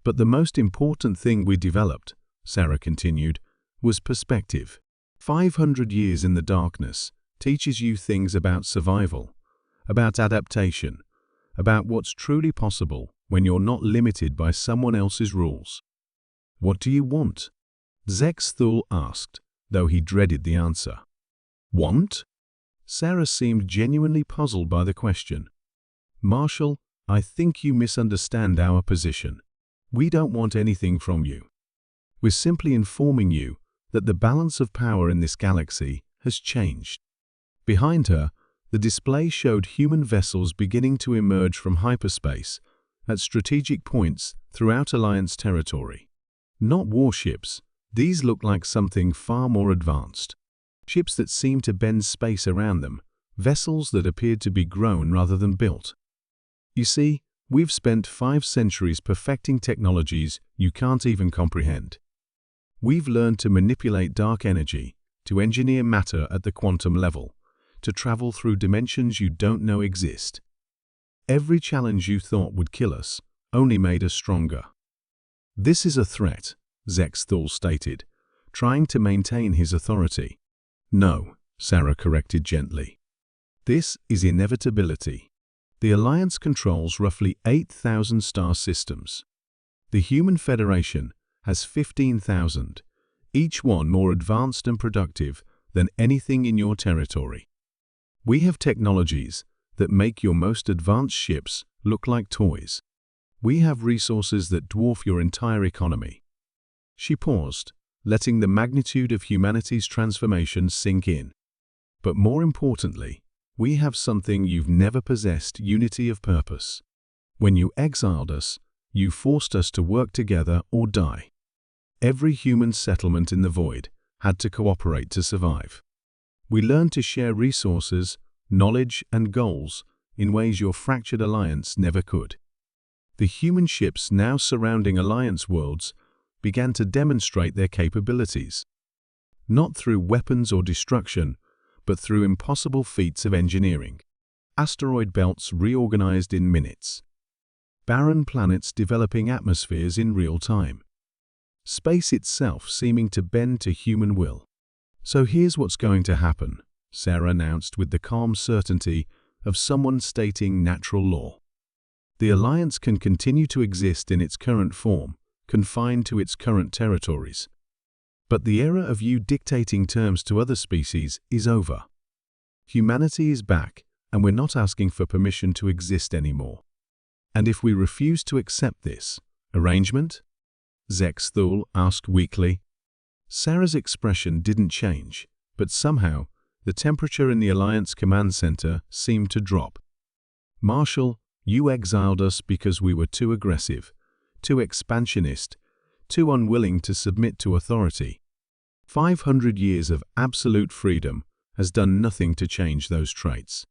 But the most important thing we developed, Sarah continued, was perspective. 500 years in the darkness teaches you things about survival, about adaptation, about what's truly possible when you're not limited by someone else's rules. What do you want? Zexthul asked, though he dreaded the answer. Want? Sarah seemed genuinely puzzled by the question. Marshall, I think you misunderstand our position. We don't want anything from you. We're simply informing you that the balance of power in this galaxy has changed. Behind her, the display showed human vessels beginning to emerge from hyperspace at strategic points throughout Alliance territory. Not warships, these looked like something far more advanced. Ships that seemed to bend space around them, vessels that appeared to be grown rather than built. You see, we've spent 5 centuries perfecting technologies you can't even comprehend. We've learned to manipulate dark energy, to engineer matter at the quantum level, to travel through dimensions you don't know exist. Every challenge you thought would kill us only made us stronger. This is a threat, Zexthul stated, trying to maintain his authority. No, Sarah corrected gently. This is inevitability. The Alliance controls roughly 8,000 star systems. The Human Federation has 15,000, each one more advanced and productive than anything in your territory. We have technologies that make your most advanced ships look like toys. We have resources that dwarf your entire economy. She paused, letting the magnitude of humanity's transformation sink in. But more importantly, we have something you've never possessed: unity of purpose. When you exiled us, you forced us to work together or die. Every human settlement in the void had to cooperate to survive. We learned to share resources, knowledge, and goals in ways your fractured alliance never could. The human ships now surrounding Alliance worlds began to demonstrate their capabilities. Not through weapons or destruction, but through impossible feats of engineering. Asteroid belts reorganized in minutes. Barren planets developing atmospheres in real time. Space itself seeming to bend to human will. So here's what's going to happen, Sarah announced with the calm certainty of someone stating natural law. The Alliance can continue to exist in its current form, confined to its current territories. But the era of you dictating terms to other species is over. Humanity is back, and we're not asking for permission to exist anymore. And if we refuse to accept this arrangement? Zexthul asked weakly. Sarah's expression didn't change, but somehow the temperature in the Alliance command center seemed to drop. Marshall, you exiled us because we were too aggressive, too expansionist, too unwilling to submit to authority. 500 years of absolute freedom has done nothing to change those traits.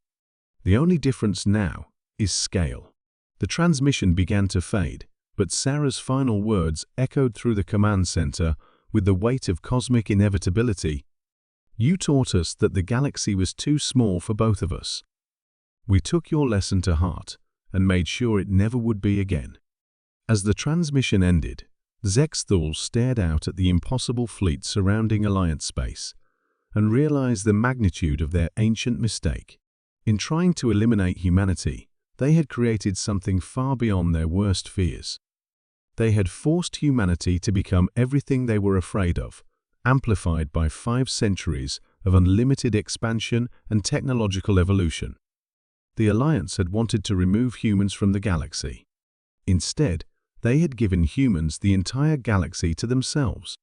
The only difference now is scale. The transmission began to fade, but Sarah's final words echoed through the command center with the weight of cosmic inevitability. You taught us that the galaxy was too small for both of us. We took your lesson to heart and made sure it never would be again. As the transmission ended, Zexthul stared out at the impossible fleet surrounding Alliance space and realized the magnitude of their ancient mistake. In trying to eliminate humanity, they had created something far beyond their worst fears. They had forced humanity to become everything they were afraid of, amplified by 5 centuries of unlimited expansion and technological evolution. The Alliance had wanted to remove humans from the galaxy. Instead, they had given humans the entire galaxy to themselves.